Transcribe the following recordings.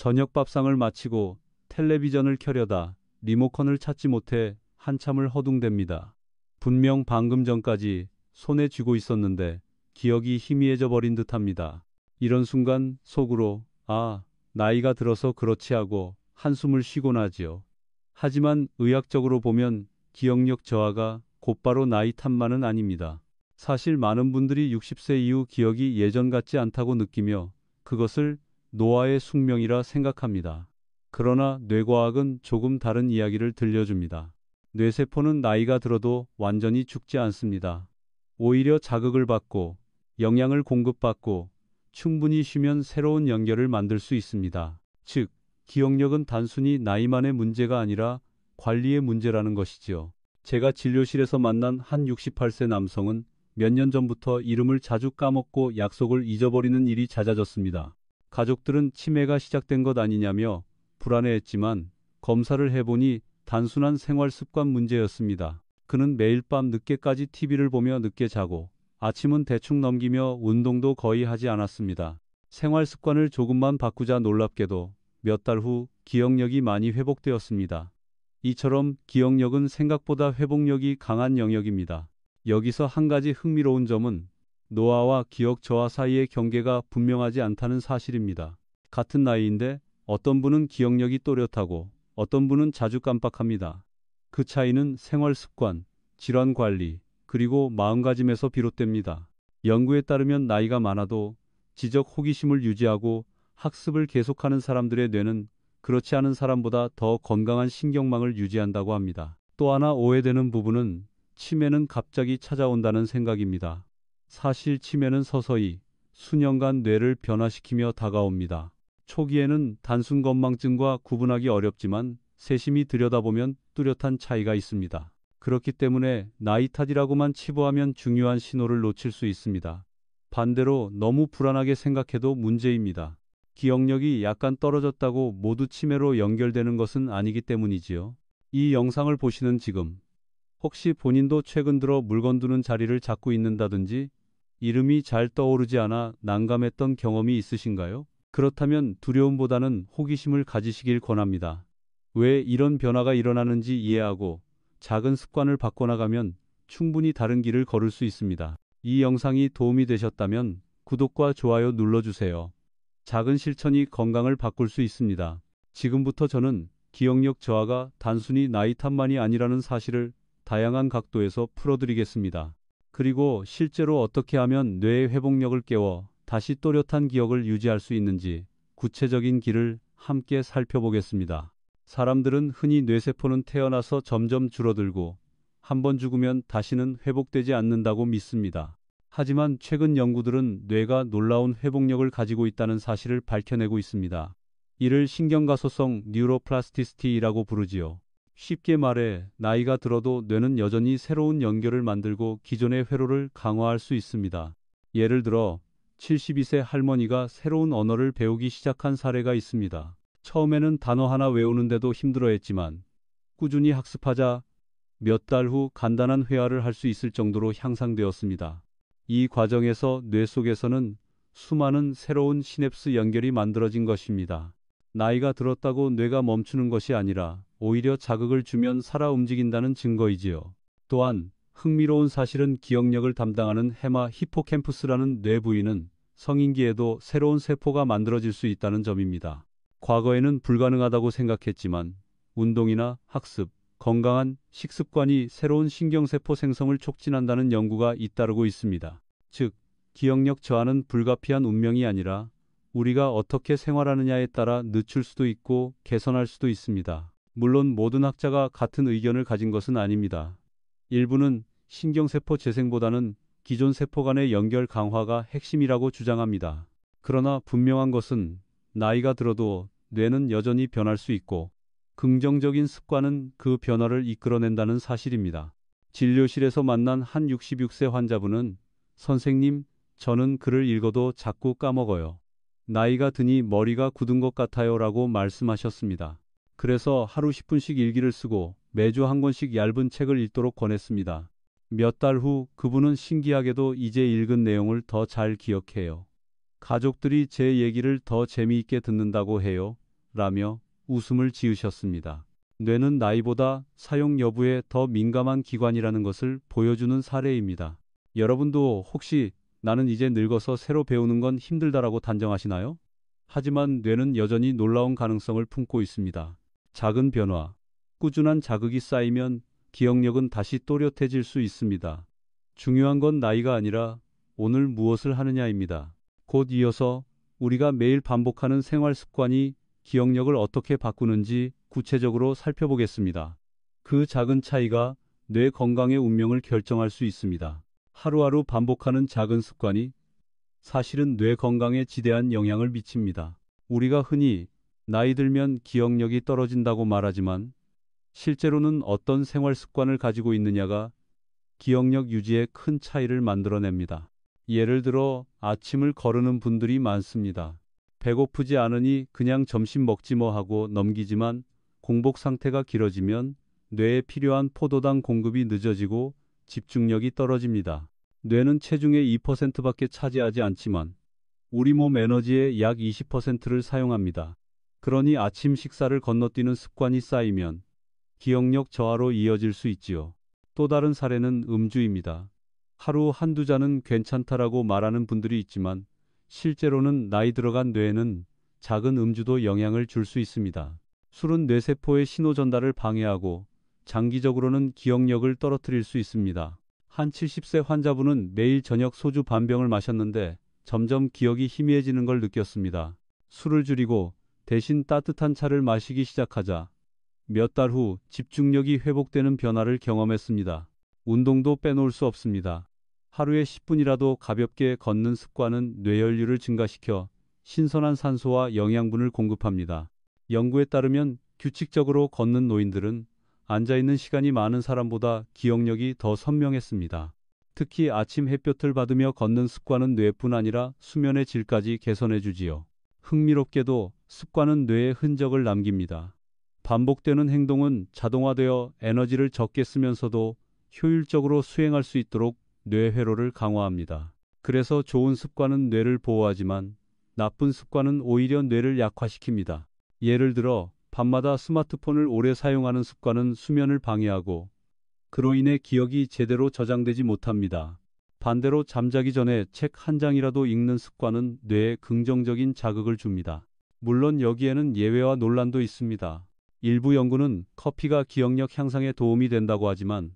저녁 밥상을 마치고 텔레비전을 켜려다 리모컨을 찾지 못해 한참을 허둥댑니다. 분명 방금 전까지 손에 쥐고 있었는데 기억이 희미해져 버린 듯합니다. 이런 순간 속으로 나이가 들어서 그렇지 하고 한숨을 쉬곤 하지요. 하지만 의학적으로 보면 기억력 저하가 곧바로 나이 탓만은 아닙니다. 사실 많은 분들이 60세 이후 기억이 예전 같지 않다고 느끼며 그것을 노화의 숙명이라 생각합니다. 그러나 뇌과학은 조금 다른 이야기를 들려줍니다. 뇌세포는 나이가 들어도 완전히 죽지 않습니다. 오히려 자극을 받고 영양을 공급받고 충분히 쉬면 새로운 연결을 만들 수 있습니다. 즉, 기억력은 단순히 나이만의 문제가 아니라 관리의 문제라는 것이지요. 제가 진료실에서 만난 한 68세 남성은 몇 년 전부터 이름을 자주 까먹고 약속을 잊어버리는 일이 잦아졌습니다. 가족들은 치매가 시작된 것 아니냐며 불안해했지만 검사를 해보니 단순한 생활 습관 문제였습니다. 그는 매일 밤 늦게까지 TV를 보며 늦게 자고 아침은 대충 넘기며 운동도 거의 하지 않았습니다. 생활 습관을 조금만 바꾸자 놀랍게도 몇 달 후 기억력이 많이 회복되었습니다. 이처럼 기억력은 생각보다 회복력이 강한 영역입니다. 여기서 한 가지 흥미로운 점은 노화와 기억 저하 사이의 경계가 분명하지 않다는 사실입니다. 같은 나이인데 어떤 분은 기억력이 또렷하고 어떤 분은 자주 깜빡합니다. 그 차이는 생활 습관, 질환 관리, 그리고 마음가짐에서 비롯됩니다. 연구에 따르면 나이가 많아도 지적 호기심을 유지하고 학습을 계속하는 사람들의 뇌는 그렇지 않은 사람보다 더 건강한 신경망을 유지한다고 합니다. 또 하나 오해되는 부분은 치매는 갑자기 찾아온다는 생각입니다. 사실 치매는 서서히 수년간 뇌를 변화시키며 다가옵니다. 초기에는 단순 건망증과 구분하기 어렵지만 세심히 들여다보면 뚜렷한 차이가 있습니다. 그렇기 때문에 나이 탓이라고만 치부하면 중요한 신호를 놓칠 수 있습니다. 반대로 너무 불안하게 생각해도 문제입니다. 기억력이 약간 떨어졌다고 모두 치매로 연결되는 것은 아니기 때문이지요. 이 영상을 보시는 지금 혹시 본인도 최근 들어 물건 두는 자리를 잡고 있는다든지 이름이 잘 떠오르지 않아 난감했던 경험이 있으신가요? 그렇다면 두려움보다는 호기심을 가지시길 권합니다. 왜 이런 변화가 일어나는지 이해하고 작은 습관을 바꿔나가면 충분히 다른 길을 걸을 수 있습니다. 이 영상이 도움이 되셨다면 구독과 좋아요 눌러주세요. 작은 실천이 건강을 바꿀 수 있습니다. 지금부터 저는 기억력 저하가 단순히 나이 탓만이 아니라는 사실을 다양한 각도에서 풀어드리겠습니다. 그리고 실제로 어떻게 하면 뇌의 회복력을 깨워 다시 또렷한 기억을 유지할 수 있는지 구체적인 길을 함께 살펴보겠습니다. 사람들은 흔히 뇌세포는 태어나서 점점 줄어들고 한번 죽으면 다시는 회복되지 않는다고 믿습니다. 하지만 최근 연구들은 뇌가 놀라운 회복력을 가지고 있다는 사실을 밝혀내고 있습니다. 이를 신경가소성 뉴로플라스티시티라고 부르지요. 쉽게 말해 나이가 들어도 뇌는 여전히 새로운 연결을 만들고 기존의 회로를 강화할 수 있습니다. 예를 들어 72세 할머니가 새로운 언어를 배우기 시작한 사례가 있습니다. 처음에는 단어 하나 외우는데도 힘들어했지만 꾸준히 학습하자 몇 달 후 간단한 회화를 할 수 있을 정도로 향상되었습니다. 이 과정에서 뇌 속에서는 수많은 새로운 시냅스 연결이 만들어진 것입니다. 나이가 들었다고 뇌가 멈추는 것이 아니라 오히려 자극을 주면 살아 움직인다는 증거이지요. 또한 흥미로운 사실은 기억력을 담당하는 해마 히포캠푸스라는 뇌 부위는 성인기에도 새로운 세포가 만들어질 수 있다는 점입니다. 과거에는 불가능하다고 생각했지만 운동이나 학습, 건강한 식습관이 새로운 신경세포 생성을 촉진한다는 연구가 잇따르고 있습니다. 즉, 기억력 저하는 불가피한 운명이 아니라 우리가 어떻게 생활하느냐에 따라 늦출 수도 있고 개선할 수도 있습니다. 물론 모든 학자가 같은 의견을 가진 것은 아닙니다. 일부는 신경세포 재생보다는 기존 세포 간의 연결 강화가 핵심이라고 주장합니다. 그러나 분명한 것은 나이가 들어도 뇌는 여전히 변할 수 있고 긍정적인 습관은 그 변화를 이끌어낸다는 사실입니다. 진료실에서 만난 한 66세 환자분은 선생님, 저는 글을 읽어도 자꾸 까먹어요. 나이가 드니 머리가 굳은 것 같아요 라고 말씀하셨습니다. 그래서 하루 10분씩 일기를 쓰고 매주 한 권씩 얇은 책을 읽도록 권했습니다. 몇 달 후 그분은 신기하게도 이제 읽은 내용을 더 잘 기억해요. 가족들이 제 얘기를 더 재미있게 듣는다고 해요. 라며 웃음을 지으셨습니다. 뇌는 나이보다 사용 여부에 더 민감한 기관이라는 것을 보여주는 사례입니다. 여러분도 혹시 나는 이제 늙어서 새로 배우는 건 힘들다라고 단정하시나요? 하지만 뇌는 여전히 놀라운 가능성을 품고 있습니다. 작은 변화, 꾸준한 자극이 쌓이면 기억력은 다시 또렷해질 수 있습니다. 중요한 건 나이가 아니라 오늘 무엇을 하느냐입니다. 곧 이어서 우리가 매일 반복하는 생활 습관이 기억력을 어떻게 바꾸는지 구체적으로 살펴보겠습니다. 그 작은 차이가 뇌 건강의 운명을 결정할 수 있습니다. 하루하루 반복하는 작은 습관이 사실은 뇌 건강에 지대한 영향을 미칩니다. 우리가 흔히 나이 들면 기억력이 떨어진다고 말하지만 실제로는 어떤 생활 습관을 가지고 있느냐가 기억력 유지에 큰 차이를 만들어냅니다. 예를 들어 아침을 거르는 분들이 많습니다. 배고프지 않으니 그냥 점심 먹지 뭐 하고 넘기지만 공복 상태가 길어지면 뇌에 필요한 포도당 공급이 늦어지고 집중력이 떨어집니다. 뇌는 체중의 2%밖에 차지하지 않지만 우리 몸 에너지의 약 20%를 사용합니다. 그러니 아침 식사를 건너뛰는 습관이 쌓이면 기억력 저하로 이어질 수 있지요. 또 다른 사례는 음주입니다. 하루 한두 잔은 괜찮다라고 말하는 분들이 있지만 실제로는 나이 들어간 뇌에는 작은 음주도 영향을 줄 수 있습니다. 술은 뇌세포의 신호 전달을 방해하고 장기적으로는 기억력을 떨어뜨릴 수 있습니다. 한 70세 환자분은 매일 저녁 소주 반병을 마셨는데 점점 기억이 희미해지는 걸 느꼈습니다. 술을 줄이고 대신 따뜻한 차를 마시기 시작하자 몇 달 후 집중력이 회복되는 변화를 경험했습니다. 운동도 빼놓을 수 없습니다. 하루에 10분이라도 가볍게 걷는 습관은 뇌혈류를 증가시켜 신선한 산소와 영양분을 공급합니다. 연구에 따르면 규칙적으로 걷는 노인들은 앉아있는 시간이 많은 사람보다 기억력이 더 선명했습니다. 특히 아침 햇볕을 받으며 걷는 습관은 뇌뿐 아니라 수면의 질까지 개선해주지요. 흥미롭게도 습관은 뇌에 흔적을 남깁니다. 반복되는 행동은 자동화되어 에너지를 적게 쓰면서도 효율적으로 수행할 수 있도록 뇌 회로를 강화합니다. 그래서 좋은 습관은 뇌를 보호하지만 나쁜 습관은 오히려 뇌를 약화시킵니다. 예를 들어 밤마다 스마트폰을 오래 사용하는 습관은 수면을 방해하고 그로 인해 기억이 제대로 저장되지 못합니다. 반대로 잠자기 전에 책 한 장이라도 읽는 습관은 뇌에 긍정적인 자극을 줍니다. 물론 여기에는 예외와 논란도 있습니다. 일부 연구는 커피가 기억력 향상에 도움이 된다고 하지만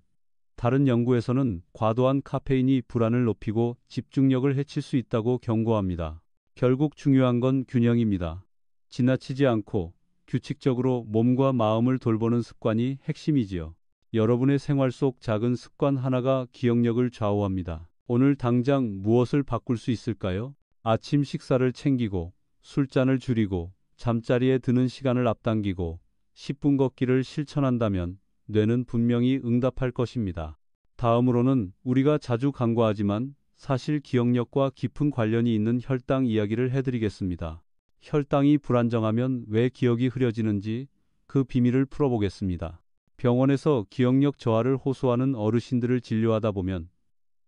다른 연구에서는 과도한 카페인이 불안을 높이고 집중력을 해칠 수 있다고 경고합니다. 결국 중요한 건 균형입니다. 지나치지 않고 규칙적으로 몸과 마음을 돌보는 습관이 핵심이지요. 여러분의 생활 속 작은 습관 하나가 기억력을 좌우합니다. 오늘 당장 무엇을 바꿀 수 있을까요? 아침 식사를 챙기고 술잔을 줄이고 잠자리에 드는 시간을 앞당기고 10분 걷기를 실천한다면 뇌는 분명히 응답할 것입니다. 다음으로는 우리가 자주 간과하지만 사실 기억력과 깊은 관련이 있는 혈당 이야기를 해드리겠습니다. 혈당이 불안정하면 왜 기억이 흐려지는지 그 비밀을 풀어보겠습니다. 병원에서 기억력 저하를 호소하는 어르신들을 진료하다 보면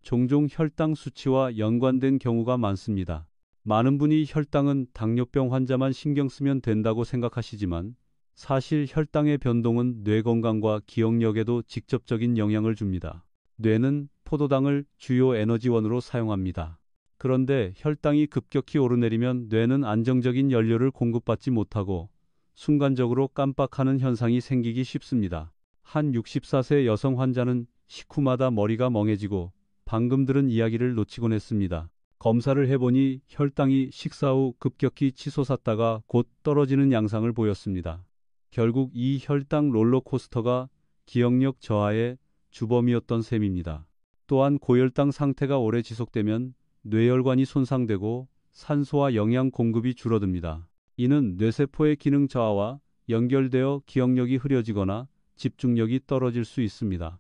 종종 혈당 수치와 연관된 경우가 많습니다. 많은 분이 혈당은 당뇨병 환자만 신경 쓰면 된다고 생각하시지만 사실 혈당의 변동은 뇌 건강과 기억력에도 직접적인 영향을 줍니다. 뇌는 포도당을 주요 에너지원으로 사용합니다. 그런데 혈당이 급격히 오르내리면 뇌는 안정적인 연료를 공급받지 못하고 순간적으로 깜빡하는 현상이 생기기 쉽습니다. 한 64세 여성 환자는 식후마다 머리가 멍해지고 방금 들은 이야기를 놓치곤 했습니다. 검사를 해보니 혈당이 식사 후 급격히 치솟았다가 곧 떨어지는 양상을 보였습니다. 결국 이 혈당 롤러코스터가 기억력 저하의 주범이었던 셈입니다. 또한 고혈당 상태가 오래 지속되면 뇌혈관이 손상되고 산소와 영양 공급이 줄어듭니다. 이는 뇌세포의 기능 저하와 연결되어 기억력이 흐려지거나 집중력이 떨어질 수 있습니다.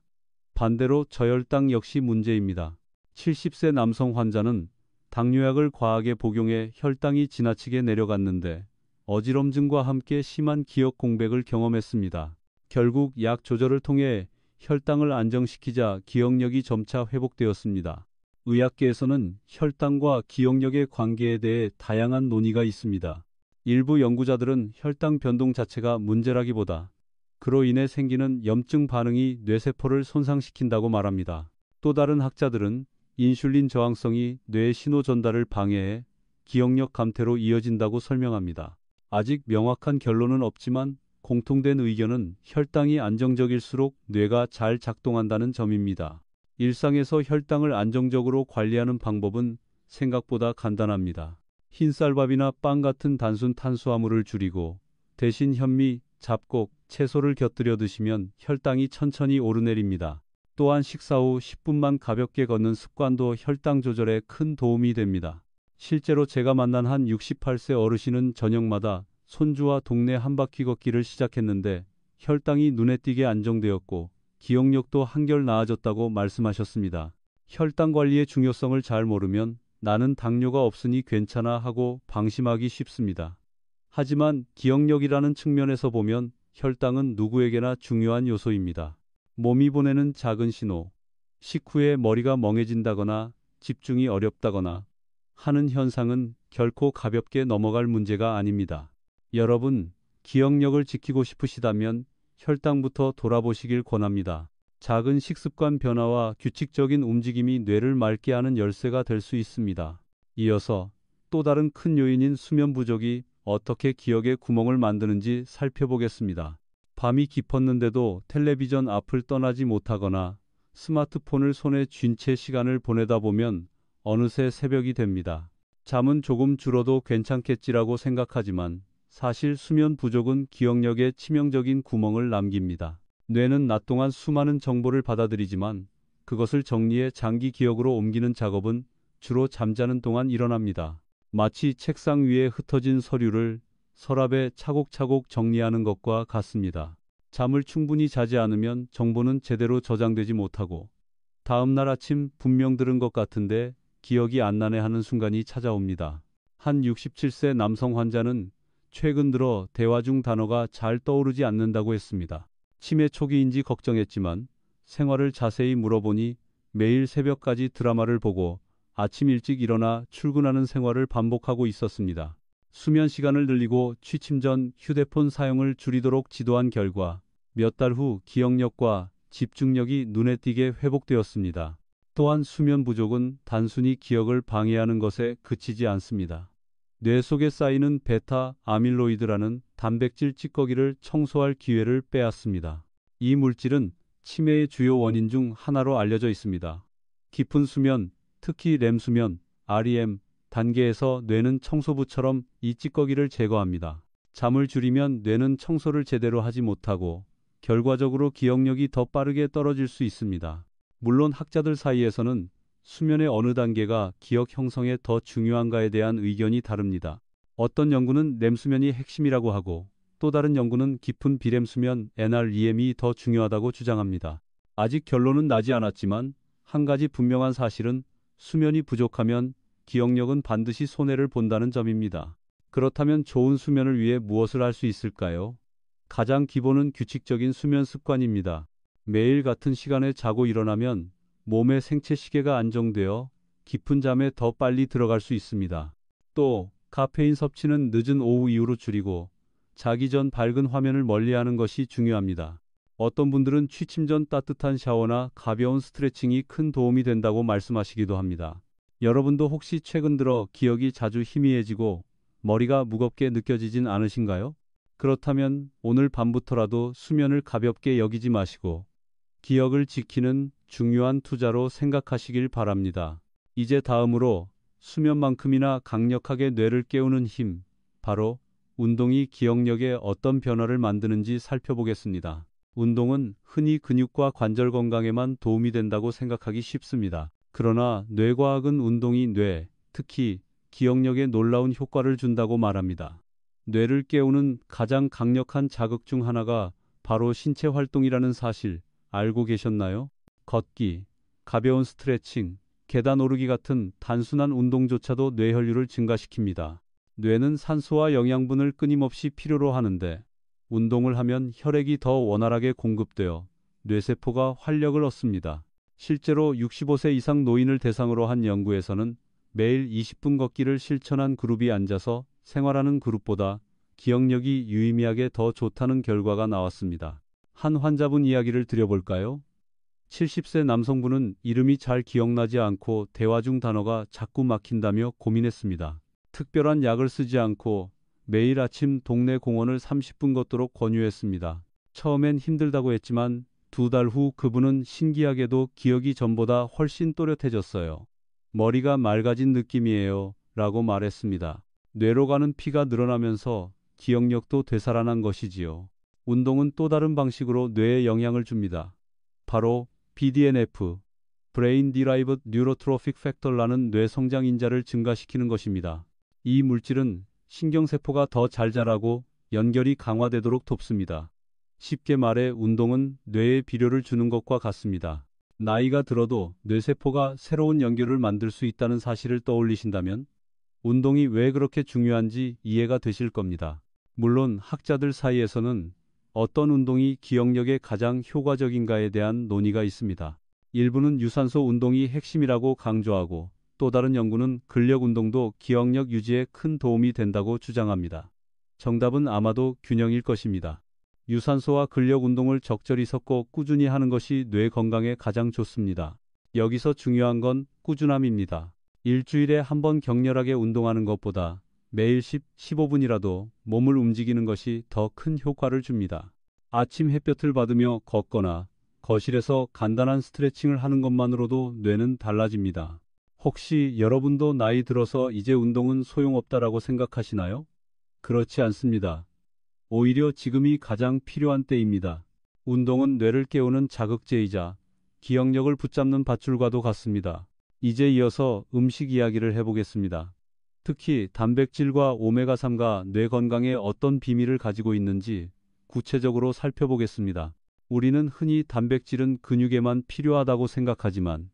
반대로 저혈당 역시 문제입니다. 70세 남성 환자는 당뇨약을 과하게 복용해 혈당이 지나치게 내려갔는데 어지럼증과 함께 심한 기억 공백을 경험했습니다. 결국 약 조절을 통해 혈당을 안정시키자 기억력이 점차 회복되었습니다. 의학계에서는 혈당과 기억력의 관계에 대해 다양한 논의가 있습니다. 일부 연구자들은 혈당 변동 자체가 문제라기보다 그로 인해 생기는 염증 반응이 뇌세포를 손상시킨다고 말합니다. 또 다른 학자들은 인슐린 저항성이 뇌의 신호 전달을 방해해 기억력 감퇴로 이어진다고 설명합니다. 아직 명확한 결론은 없지만 공통된 의견은 혈당이 안정적일수록 뇌가 잘 작동한다는 점입니다. 일상에서 혈당을 안정적으로 관리하는 방법은 생각보다 간단합니다. 흰쌀밥이나 빵 같은 단순 탄수화물을 줄이고 대신 현미, 잡곡, 채소를 곁들여 드시면 혈당이 천천히 오르내립니다. 또한 식사 후 10분만 가볍게 걷는 습관도 혈당 조절에 큰 도움이 됩니다. 실제로 제가 만난 한 68세 어르신은 저녁마다 손주와 동네 한바퀴 걷기를 시작했는데 혈당이 눈에 띄게 안정되었고 기억력도 한결 나아졌다고 말씀하셨습니다. 혈당 관리의 중요성을 잘 모르면 나는 당뇨가 없으니 괜찮아 하고 방심하기 쉽습니다. 하지만 기억력이라는 측면에서 보면 혈당은 누구에게나 중요한 요소입니다. 몸이 보내는 작은 신호, 식후에 머리가 멍해진다거나 집중이 어렵다거나 하는 현상은 결코 가볍게 넘어갈 문제가 아닙니다. 여러분, 기억력을 지키고 싶으시다면 혈당부터 돌아보시길 권합니다. 작은 식습관 변화와 규칙적인 움직임이 뇌를 맑게 하는 열쇠가 될 수 있습니다. 이어서 또 다른 큰 요인인 수면 부족이 어떻게 기억의 구멍을 만드는지 살펴보겠습니다. 밤이 깊었는데도 텔레비전 앞을 떠나지 못하거나 스마트폰을 손에 쥔 채 시간을 보내다 보면 어느새 새벽이 됩니다. 잠은 조금 줄어도 괜찮겠지라고 생각하지만 사실 수면 부족은 기억력에 치명적인 구멍을 남깁니다. 뇌는 낮 동안 수많은 정보를 받아들이지만 그것을 정리해 장기 기억으로 옮기는 작업은 주로 잠자는 동안 일어납니다. 마치 책상 위에 흩어진 서류를 서랍에 차곡차곡 정리하는 것과 같습니다. 잠을 충분히 자지 않으면 정보는 제대로 저장되지 못하고 다음 날 아침 분명 들은 것 같은데 기억이 안 나네 하는 순간이 찾아옵니다. 한 67세 남성 환자는 최근 들어 대화 중 단어가 잘 떠오르지 않는다고 했습니다. 치매 초기인지 걱정했지만 생활을 자세히 물어보니 매일 새벽까지 드라마를 보고 아침 일찍 일어나 출근하는 생활을 반복하고 있었습니다. 수면 시간을 늘리고 취침 전 휴대폰 사용을 줄이도록 지도한 결과 몇 달 후 기억력과 집중력이 눈에 띄게 회복되었습니다. 또한 수면 부족은 단순히 기억을 방해하는 것에 그치지 않습니다. 뇌 속에 쌓이는 베타 아밀로이드라는 단백질 찌꺼기를 청소할 기회를 빼앗습니다. 이 물질은 치매의 주요 원인 중 하나로 알려져 있습니다. 깊은 수면, 특히 렘수면, REM 단계에서 뇌는 청소부처럼 이 찌꺼기를 제거합니다. 잠을 줄이면 뇌는 청소를 제대로 하지 못하고 결과적으로 기억력이 더 빠르게 떨어질 수 있습니다. 물론 학자들 사이에서는 수면의 어느 단계가 기억 형성에 더 중요한가에 대한 의견이 다릅니다. 어떤 연구는 렘수면이 핵심이라고 하고 또 다른 연구는 깊은 비렘수면 NREM이 더 중요하다고 주장합니다. 아직 결론은 나지 않았지만 한 가지 분명한 사실은 수면이 부족하면 기억력은 반드시 손해를 본다는 점입니다. 그렇다면 좋은 수면을 위해 무엇을 할 수 있을까요? 가장 기본은 규칙적인 수면 습관입니다. 매일 같은 시간에 자고 일어나면 몸의 생체 시계가 안정되어 깊은 잠에 더 빨리 들어갈 수 있습니다. 또 카페인 섭취는 늦은 오후 이후로 줄이고 자기 전 밝은 화면을 멀리하는 것이 중요합니다. 어떤 분들은 취침 전 따뜻한 샤워나 가벼운 스트레칭이 큰 도움이 된다고 말씀하시기도 합니다. 여러분도 혹시 최근 들어 기억이 자주 희미해지고 머리가 무겁게 느껴지진 않으신가요? 그렇다면 오늘 밤부터라도 수면을 가볍게 여기지 마시고 기억을 지키는 중요한 투자로 생각하시길 바랍니다. 이제 다음으로 수면만큼이나 강력하게 뇌를 깨우는 힘, 바로 운동이 기억력에 어떤 변화를 만드는지 살펴보겠습니다. 운동은 흔히 근육과 관절 건강에만 도움이 된다고 생각하기 쉽습니다. 그러나 뇌과학은 운동이 뇌, 특히 기억력에 놀라운 효과를 준다고 말합니다. 뇌를 깨우는 가장 강력한 자극 중 하나가 바로 신체 활동이라는 사실 알고 계셨나요? 걷기, 가벼운 스트레칭, 계단 오르기 같은 단순한 운동조차도 뇌혈류를 증가시킵니다. 뇌는 산소와 영양분을 끊임없이 필요로 하는데 운동을 하면 혈액이 더 원활하게 공급되어 뇌세포가 활력을 얻습니다. 실제로 65세 이상 노인을 대상으로 한 연구에서는 매일 20분 걷기를 실천한 그룹이 앉아서 생활하는 그룹보다 기억력이 유의미하게 더 좋다는 결과가 나왔습니다. 한 환자분 이야기를 드려볼까요? 70세 남성분은 이름이 잘 기억나지 않고 대화 중 단어가 자꾸 막힌다며 고민했습니다. 특별한 약을 쓰지 않고 매일 아침 동네 공원을 30분 걷도록 권유했습니다. 처음엔 힘들다고 했지만 2달 후 그분은 신기하게도 기억이 전보다 훨씬 또렷해졌어요. 머리가 맑아진 느낌이에요. 라고 말했습니다. 뇌로 가는 피가 늘어나면서 기억력도 되살아난 것이지요. 운동은 또 다른 방식으로 뇌에 영향을 줍니다. 바로 BDNF, Brain Derived Neurotrophic Factor라는 뇌 성장 인자를 증가시키는 것입니다. 이 물질은 신경세포가 더 잘 자라고 연결이 강화되도록 돕습니다. 쉽게 말해 운동은 뇌에 비료를 주는 것과 같습니다. 나이가 들어도 뇌세포가 새로운 연결을 만들 수 있다는 사실을 떠올리신다면 운동이 왜 그렇게 중요한지 이해가 되실 겁니다. 물론 학자들 사이에서는 어떤 운동이 기억력에 가장 효과적인가에 대한 논의가 있습니다. 일부는 유산소 운동이 핵심이라고 강조하고 또 다른 연구는 근력 운동도 기억력 유지에 큰 도움이 된다고 주장합니다. 정답은 아마도 균형일 것입니다. 유산소와 근력 운동을 적절히 섞어 꾸준히 하는 것이 뇌 건강에 가장 좋습니다. 여기서 중요한 건 꾸준함입니다. 일주일에 한 번 격렬하게 운동하는 것보다 매일 15분이라도 몸을 움직이는 것이 더 큰 효과를 줍니다. 아침 햇볕을 받으며 걷거나 거실에서 간단한 스트레칭을 하는 것만으로도 뇌는 달라집니다. 혹시 여러분도 나이 들어서 이제 운동은 소용없다라고 생각하시나요? 그렇지 않습니다. 오히려 지금이 가장 필요한 때입니다. 운동은 뇌를 깨우는 자극제이자 기억력을 붙잡는 밧줄과도 같습니다. 이제 이어서 음식 이야기를 해보겠습니다. 특히 단백질과 오메가3가 뇌 건강에 어떤 비밀을 가지고 있는지 구체적으로 살펴보겠습니다. 우리는 흔히 단백질은 근육에만 필요하다고 생각하지만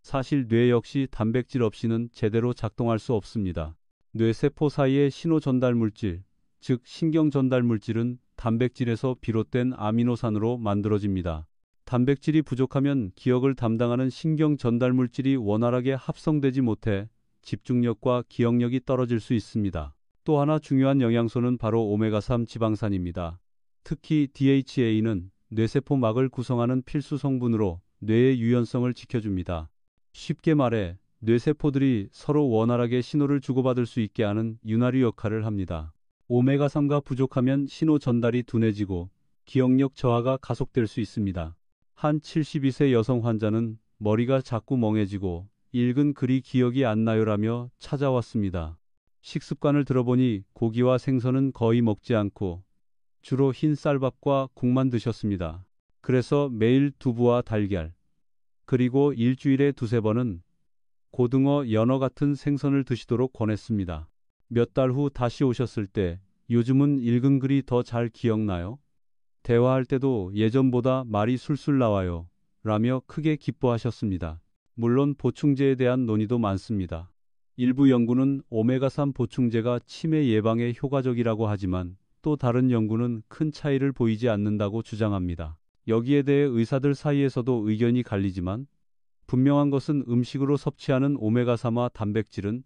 사실 뇌 역시 단백질 없이는 제대로 작동할 수 없습니다. 뇌세포 사이의 신호 전달 물질, 즉 신경 전달 물질은 단백질에서 비롯된 아미노산으로 만들어집니다. 단백질이 부족하면 기억을 담당하는 신경 전달 물질이 원활하게 합성되지 못해 집중력과 기억력이 떨어질 수 있습니다. 또 하나 중요한 영양소는 바로 오메가3 지방산입니다. 특히 DHA는 뇌세포막을 구성하는 필수 성분으로 뇌의 유연성을 지켜줍니다. 쉽게 말해 뇌세포들이 서로 원활하게 신호를 주고받을 수 있게 하는 윤활유 역할을 합니다. 오메가3가 부족하면 신호 전달이 둔해지고 기억력 저하가 가속될 수 있습니다. 한 72세 여성 환자는 머리가 자꾸 멍해지고 읽은 글이 기억이 안 나요라며 찾아왔습니다. 식습관을 들어보니 고기와 생선은 거의 먹지 않고 주로 흰 쌀밥과 국만 드셨습니다. 그래서 매일 두부와 달걀, 그리고 일주일에 2~3번은 고등어, 연어 같은 생선을 드시도록 권했습니다. 몇 달 후 다시 오셨을 때 요즘은 읽은 글이 더 잘 기억나요? 대화할 때도 예전보다 말이 술술 나와요. 라며 크게 기뻐하셨습니다. 물론 보충제에 대한 논의도 많습니다. 일부 연구는 오메가3 보충제가 치매 예방에 효과적이라고 하지만 또 다른 연구는 큰 차이를 보이지 않는다고 주장합니다. 여기에 대해 의사들 사이에서도 의견이 갈리지만 분명한 것은 음식으로 섭취하는 오메가3와 단백질은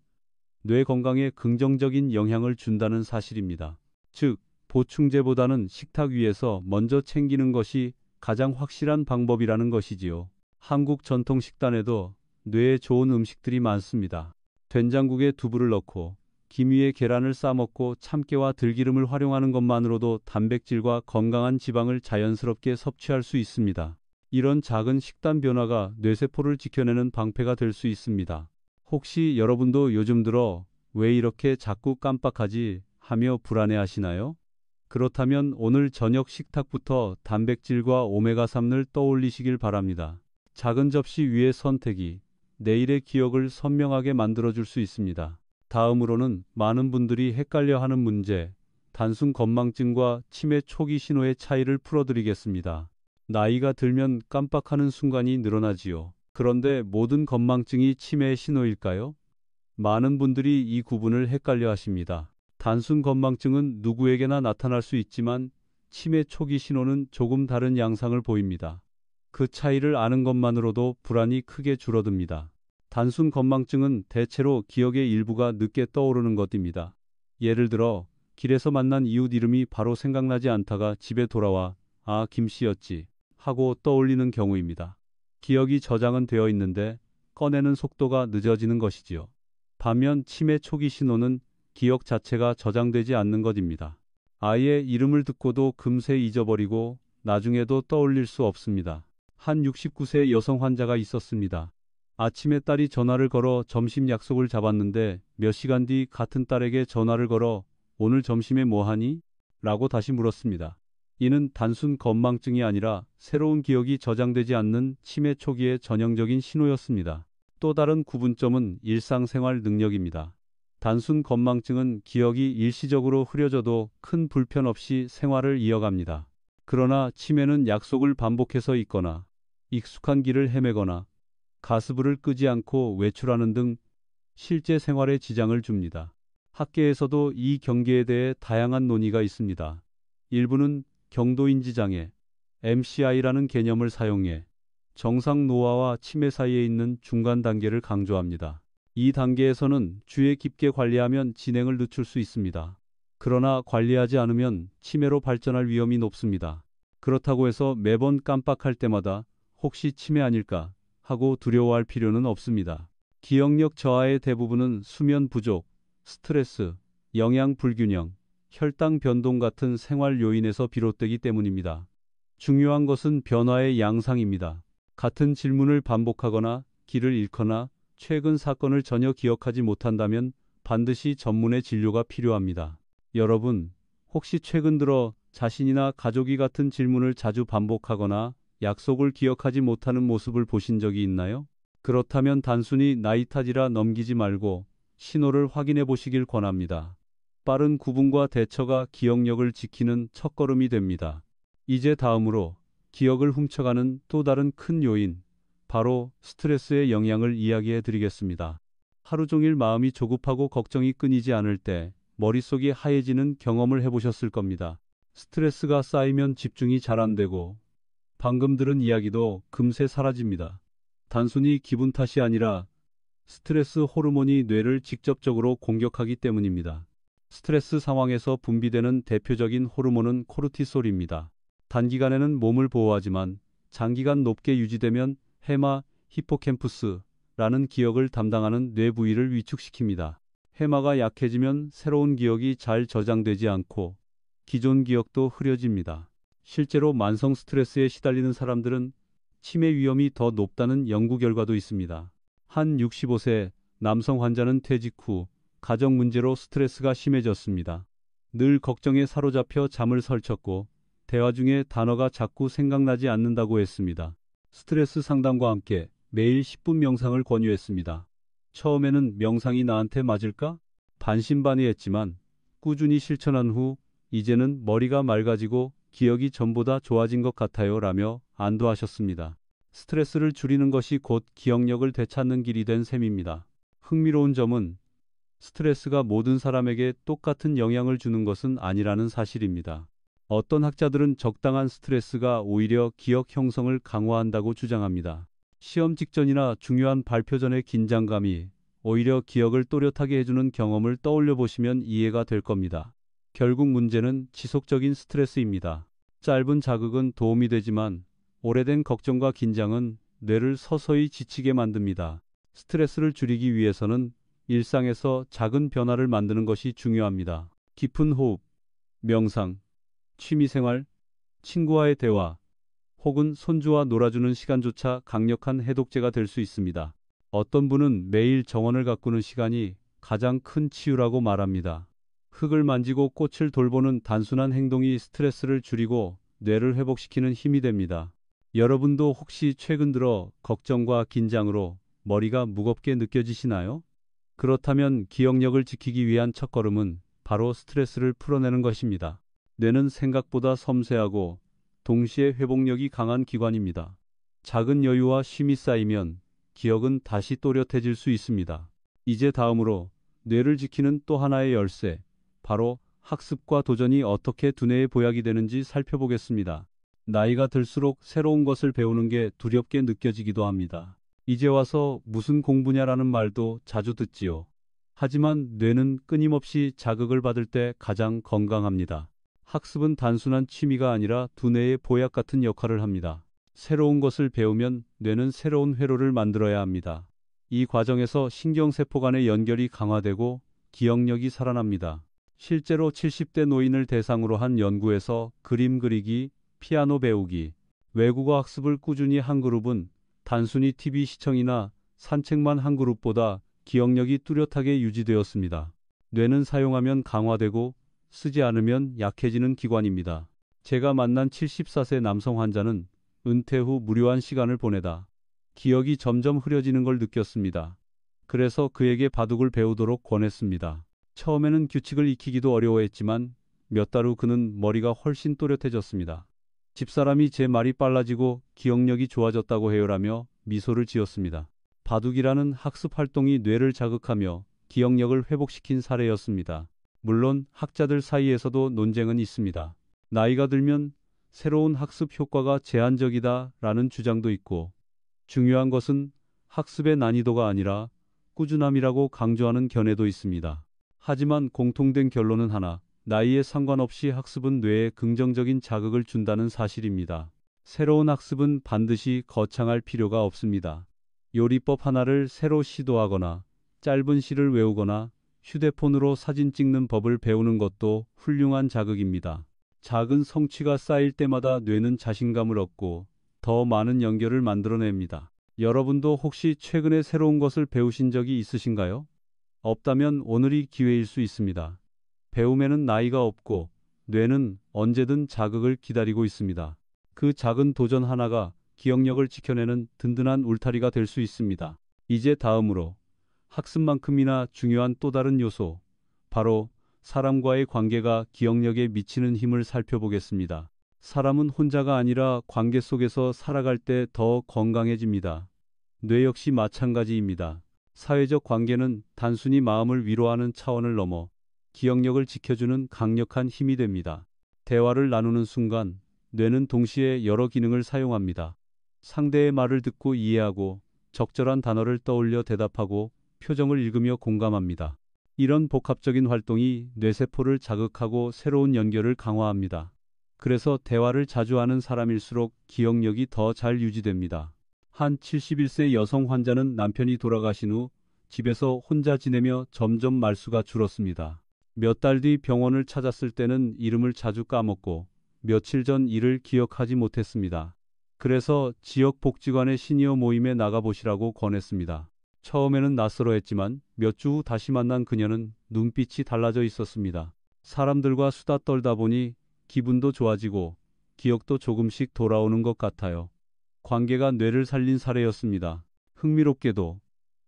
뇌 건강에 긍정적인 영향을 준다는 사실입니다. 즉, 보충제보다는 식탁 위에서 먼저 챙기는 것이 가장 확실한 방법이라는 것이지요. 한국 전통 식단에도 뇌에 좋은 음식들이 많습니다. 된장국에 두부를 넣고 김 위에 계란을 싸먹고 참깨와 들기름을 활용하는 것만으로도 단백질과 건강한 지방을 자연스럽게 섭취할 수 있습니다. 이런 작은 식단 변화가 뇌세포를 지켜내는 방패가 될 수 있습니다. 혹시 여러분도 요즘 들어 왜 이렇게 자꾸 깜빡하지 하며 불안해하시나요? 그렇다면 오늘 저녁 식탁부터 단백질과 오메가3을 떠올리시길 바랍니다. 작은 접시 위의 선택이 내일의 기억을 선명하게 만들어줄 수 있습니다. 다음으로는 많은 분들이 헷갈려하는 문제, 단순 건망증과 치매 초기 신호의 차이를 풀어드리겠습니다. 나이가 들면 깜빡하는 순간이 늘어나지요. 그런데 모든 건망증이 치매의 신호일까요? 많은 분들이 이 구분을 헷갈려 하십니다. 단순 건망증은 누구에게나 나타날 수 있지만 치매 초기 신호는 조금 다른 양상을 보입니다. 그 차이를 아는 것만으로도 불안이 크게 줄어듭니다. 단순 건망증은 대체로 기억의 일부가 늦게 떠오르는 것입니다. 예를 들어 길에서 만난 이웃 이름이 바로 생각나지 않다가 집에 돌아와 아, 김 씨였지 하고 떠올리는 경우입니다. 기억이 저장은 되어 있는데 꺼내는 속도가 늦어지는 것이지요. 반면 치매 초기 신호는 기억 자체가 저장되지 않는 것입니다. 아이의 이름을 듣고도 금세 잊어버리고 나중에도 떠올릴 수 없습니다. 한 69세 여성 환자가 있었습니다. 아침에 딸이 전화를 걸어 점심 약속을 잡았는데 몇 시간 뒤 같은 딸에게 전화를 걸어 오늘 점심에 뭐 하니? 라고 다시 물었습니다. 이는 단순 건망증이 아니라 새로운 기억이 저장되지 않는 치매 초기의 전형적인 신호였습니다. 또 다른 구분점은 일상생활 능력입니다. 단순 건망증은 기억이 일시적으로 흐려져도 큰 불편 없이 생활을 이어갑니다. 그러나 치매는 약속을 반복해서 잊거나 익숙한 길을 헤매거나 가스불을 끄지 않고 외출하는 등 실제 생활에 지장을 줍니다. 학계에서도 이 경계에 대해 다양한 논의가 있습니다. 일부는 경도인지장애, MCI라는 개념을 사용해 정상 노화와 치매 사이에 있는 중간 단계를 강조합니다. 이 단계에서는 주의 깊게 관리하면 진행을 늦출 수 있습니다. 그러나 관리하지 않으면 치매로 발전할 위험이 높습니다. 그렇다고 해서 매번 깜빡할 때마다 혹시 치매 아닐까 하고 두려워할 필요는 없습니다. 기억력 저하의 대부분은 수면 부족, 스트레스, 영양 불균형, 혈당 변동 같은 생활 요인에서 비롯되기 때문입니다. 중요한 것은 변화의 양상입니다. 같은 질문을 반복하거나 길을 잃거나 최근 사건을 전혀 기억하지 못한다면 반드시 전문의 진료가 필요합니다. 여러분, 혹시 최근 들어 자신이나 가족이 같은 질문을 자주 반복하거나 약속을 기억하지 못하는 모습을 보신 적이 있나요? 그렇다면 단순히 나이 탓이라 넘기지 말고 신호를 확인해 보시길 권합니다. 빠른 구분과 대처가 기억력을 지키는 첫걸음이 됩니다. 이제 다음으로 기억을 훔쳐가는 또 다른 큰 요인, 바로 스트레스의 영향을 이야기해 드리겠습니다. 하루 종일 마음이 조급하고 걱정이 끊이지 않을 때 머릿속이 하얘지는 경험을 해보셨을 겁니다. 스트레스가 쌓이면 집중이 잘 안 되고 방금 들은 이야기도 금세 사라집니다. 단순히 기분 탓이 아니라 스트레스 호르몬이 뇌를 직접적으로 공격하기 때문입니다. 스트레스 상황에서 분비되는 대표적인 호르몬은 코르티솔입니다. 단기간에는 몸을 보호하지만 장기간 높게 유지되면 해마, 히포캠푸스라는 기억을 담당하는 뇌 부위를 위축시킵니다. 해마가 약해지면 새로운 기억이 잘 저장되지 않고 기존 기억도 흐려집니다. 실제로 만성 스트레스에 시달리는 사람들은 치매 위험이 더 높다는 연구 결과도 있습니다. 한 65세 남성 환자는 퇴직 후 가정 문제로 스트레스가 심해졌습니다. 늘 걱정에 사로잡혀 잠을 설쳤고 대화 중에 단어가 자꾸 생각나지 않는다고 했습니다. 스트레스 상담과 함께 매일 10분 명상을 권유했습니다. 처음에는 명상이 나한테 맞을까? 반신반의했지만 꾸준히 실천한 후 이제는 머리가 맑아지고 기억이 전보다 좋아진 것 같아요 라며 안도하셨습니다. 스트레스를 줄이는 것이 곧 기억력을 되찾는 길이 된 셈입니다. 흥미로운 점은 스트레스가 모든 사람에게 똑같은 영향을 주는 것은 아니라는 사실입니다. 어떤 학자들은 적당한 스트레스가 오히려 기억 형성을 강화한다고 주장합니다. 시험 직전이나 중요한 발표 전의 긴장감이 오히려 기억을 또렷하게 해주는 경험을 떠올려 보시면 이해가 될 겁니다. 결국 문제는 지속적인 스트레스입니다. 짧은 자극은 도움이 되지만 오래된 걱정과 긴장은 뇌를 서서히 지치게 만듭니다. 스트레스를 줄이기 위해서는 일상에서 작은 변화를 만드는 것이 중요합니다. 깊은 호흡, 명상, 취미생활, 친구와의 대화, 혹은 손주와 놀아주는 시간조차 강력한 해독제가 될 수 있습니다. 어떤 분은 매일 정원을 가꾸는 시간이 가장 큰 치유라고 말합니다. 흙을 만지고 꽃을 돌보는 단순한 행동이 스트레스를 줄이고 뇌를 회복시키는 힘이 됩니다. 여러분도 혹시 최근 들어 걱정과 긴장으로 머리가 무겁게 느껴지시나요? 그렇다면 기억력을 지키기 위한 첫걸음은 바로 스트레스를 풀어내는 것입니다. 뇌는 생각보다 섬세하고 동시에 회복력이 강한 기관입니다. 작은 여유와 쉼이 쌓이면 기억은 다시 또렷해질 수 있습니다. 이제 다음으로 뇌를 지키는 또 하나의 열쇠, 바로 학습과 도전이 어떻게 두뇌에 보약이 되는지 살펴보겠습니다. 나이가 들수록 새로운 것을 배우는 게 두렵게 느껴지기도 합니다. 이제 와서 무슨 공부냐라는 말도 자주 듣지요. 하지만 뇌는 끊임없이 자극을 받을 때 가장 건강합니다. 학습은 단순한 취미가 아니라 두뇌의 보약 같은 역할을 합니다. 새로운 것을 배우면 뇌는 새로운 회로를 만들어야 합니다. 이 과정에서 신경세포 간의 연결이 강화되고 기억력이 살아납니다. 실제로 70대 노인을 대상으로 한 연구에서 그림 그리기, 피아노 배우기, 외국어 학습을 꾸준히 한 그룹은 단순히 TV 시청이나 산책만 한 그룹보다 기억력이 뚜렷하게 유지되었습니다. 뇌는 사용하면 강화되고 쓰지 않으면 약해지는 기관입니다. 제가 만난 74세 남성 환자는 은퇴 후 무료한 시간을 보내다 기억이 점점 흐려지는 걸 느꼈습니다. 그래서 그에게 바둑을 배우도록 권했습니다. 처음에는 규칙을 익히기도 어려워했지만 몇 달 후 그는 머리가 훨씬 또렷해졌습니다. 집사람이 제 말이 빨라지고 기억력이 좋아졌다고 해요라며 미소를 지었습니다. 바둑이라는 학습 활동이 뇌를 자극하며 기억력을 회복시킨 사례였습니다. 물론 학자들 사이에서도 논쟁은 있습니다. 나이가 들면 새로운 학습 효과가 제한적이다라는 주장도 있고, 중요한 것은 학습의 난이도가 아니라 꾸준함이라고 강조하는 견해도 있습니다. 하지만 공통된 결론은 하나, 나이에 상관없이 학습은 뇌에 긍정적인 자극을 준다는 사실입니다. 새로운 학습은 반드시 거창할 필요가 없습니다. 요리법 하나를 새로 시도하거나 짧은 시를 외우거나 휴대폰으로 사진 찍는 법을 배우는 것도 훌륭한 자극입니다. 작은 성취가 쌓일 때마다 뇌는 자신감을 얻고 더 많은 연결을 만들어냅니다. 여러분도 혹시 최근에 새로운 것을 배우신 적이 있으신가요? 없다면 오늘이 기회일 수 있습니다. 배움에는 나이가 없고 뇌는 언제든 자극을 기다리고 있습니다. 그 작은 도전 하나가 기억력을 지켜내는 든든한 울타리가 될 수 있습니다. 이제 다음으로 학습만큼이나 중요한 또 다른 요소, 바로 사람과의 관계가 기억력에 미치는 힘을 살펴보겠습니다. 사람은 혼자가 아니라 관계 속에서 살아갈 때 더 건강해집니다. 뇌 역시 마찬가지입니다. 사회적 관계는 단순히 마음을 위로하는 차원을 넘어 기억력을 지켜주는 강력한 힘이 됩니다. 대화를 나누는 순간 뇌는 동시에 여러 기능을 사용합니다. 상대의 말을 듣고 이해하고 적절한 단어를 떠올려 대답하고 표정을 읽으며 공감합니다. 이런 복합적인 활동이 뇌세포를 자극하고 새로운 연결을 강화합니다. 그래서 대화를 자주 하는 사람일수록 기억력이 더 잘 유지됩니다. 한 71세 여성 환자는 남편이 돌아가신 후 집에서 혼자 지내며 점점 말수가 줄었습니다. 몇 달 뒤 병원을 찾았을 때는 이름을 자주 까먹고 며칠 전 일을 기억하지 못했습니다. 그래서 지역 복지관의 시니어 모임에 나가보시라고 권했습니다. 처음에는 낯설어했지만 몇 주 후 다시 만난 그녀는 눈빛이 달라져 있었습니다. 사람들과 수다 떨다 보니 기분도 좋아지고 기억도 조금씩 돌아오는 것 같아요. 관계가 뇌를 살린 사례였습니다. 흥미롭게도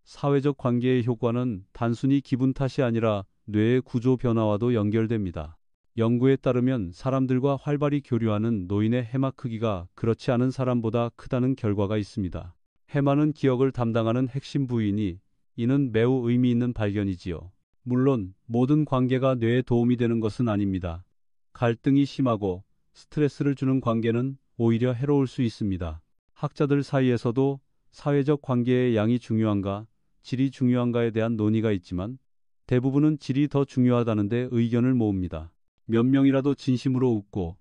사회적 관계의 효과는 단순히 기분 탓이 아니라 뇌의 구조 변화와도 연결됩니다. 연구에 따르면 사람들과 활발히 교류하는 노인의 해마 크기가 그렇지 않은 사람보다 크다는 결과가 있습니다. 해마는 기억을 담당하는 핵심 부위이니 이는 매우 의미 있는 발견이지요. 물론 모든 관계가 뇌에 도움이 되는 것은 아닙니다. 갈등이 심하고 스트레스를 주는 관계는 오히려 해로울 수 있습니다. 학자들 사이에서도 사회적 관계의 양이 중요한가, 질이 중요한가에 대한 논의가 있지만 대부분은 질이 더 중요하다는데 의견을 모읍니다. 몇 명이라도 진심으로 웃고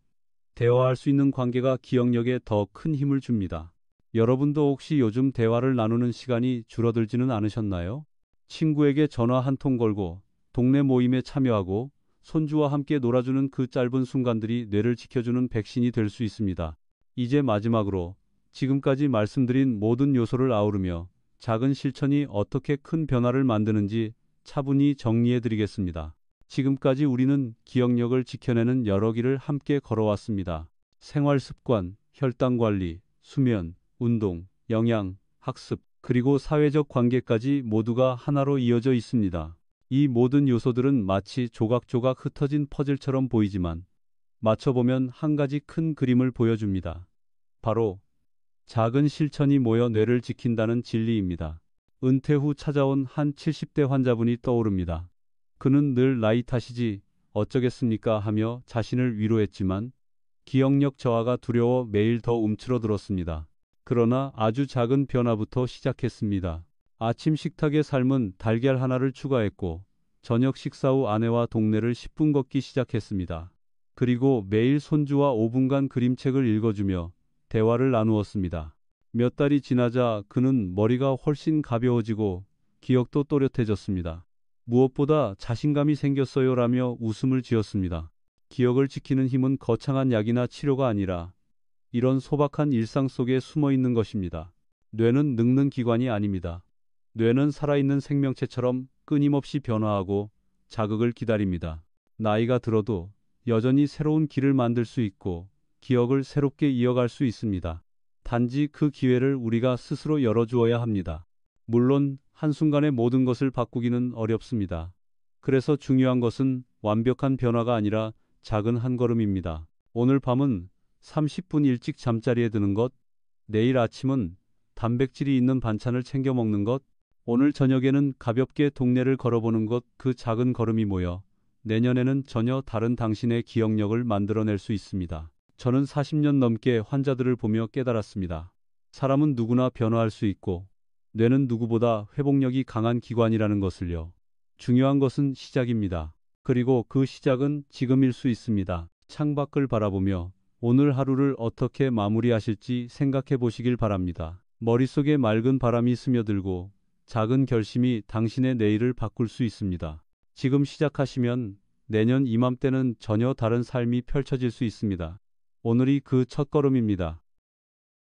대화할 수 있는 관계가 기억력에 더 큰 힘을 줍니다. 여러분도 혹시 요즘 대화를 나누는 시간이 줄어들지는 않으셨나요? 친구에게 전화 한 통 걸고 동네 모임에 참여하고 손주와 함께 놀아주는 그 짧은 순간들이 뇌를 지켜주는 백신이 될 수 있습니다. 이제 마지막으로 지금까지 말씀드린 모든 요소를 아우르며 작은 실천이 어떻게 큰 변화를 만드는지 차분히 정리해 드리겠습니다. 지금까지 우리는 기억력을 지켜내는 여러 길을 함께 걸어왔습니다. 생활 습관, 혈당 관리, 수면, 운동, 영양, 학습, 그리고 사회적 관계까지 모두가 하나로 이어져 있습니다. 이 모든 요소들은 마치 조각조각 흩어진 퍼즐처럼 보이지만 맞춰보면 한 가지 큰 그림을 보여줍니다. 바로 작은 실천이 모여 뇌를 지킨다는 진리입니다. 은퇴 후 찾아온 한 70대 환자분이 떠오릅니다. 그는 늘 나이 탓이지 어쩌겠습니까 하며 자신을 위로했지만 기억력 저하가 두려워 매일 더 움츠러들었습니다. 그러나 아주 작은 변화부터 시작했습니다. 아침 식탁에 삶은 달걀 하나를 추가했고 저녁 식사 후 아내와 동네를 10분 걷기 시작했습니다. 그리고 매일 손주와 5분간 그림책을 읽어주며 대화를 나누었습니다. 몇 달이 지나자 그는 머리가 훨씬 가벼워지고 기억도 또렷해졌습니다. 무엇보다 자신감이 생겼어요라며 웃음을 지었습니다. 기억을 지키는 힘은 거창한 약이나 치료가 아니라 이런 소박한 일상 속에 숨어 있는 것입니다. 뇌는 늙는 기관이 아닙니다. 뇌는 살아있는 생명체처럼 끊임없이 변화하고 자극을 기다립니다. 나이가 들어도 여전히 새로운 길을 만들 수 있고 기억을 새롭게 이어갈 수 있습니다. 단지 그 기회를 우리가 스스로 열어주어야 합니다. 물론 한순간에 모든 것을 바꾸기는 어렵습니다. 그래서 중요한 것은 완벽한 변화가 아니라 작은 한 걸음입니다. 오늘 밤은 30분 일찍 잠자리에 드는 것, 내일 아침은 단백질이 있는 반찬을 챙겨 먹는 것, 오늘 저녁에는 가볍게 동네를 걸어보는 것, 그 작은 걸음이 모여 내년에는 전혀 다른 당신의 기억력을 만들어낼 수 있습니다. 저는 40년 넘게 환자들을 보며 깨달았습니다. 사람은 누구나 변화할 수 있고 뇌는 누구보다 회복력이 강한 기관이라는 것을요. 중요한 것은 시작입니다. 그리고 그 시작은 지금일 수 있습니다. 창밖을 바라보며 오늘 하루를 어떻게 마무리하실지 생각해 보시길 바랍니다. 머릿속에 맑은 바람이 스며들고 작은 결심이 당신의 내일을 바꿀 수 있습니다. 지금 시작하시면 내년 이맘때는 전혀 다른 삶이 펼쳐질 수 있습니다. 오늘이 그 첫걸음입니다.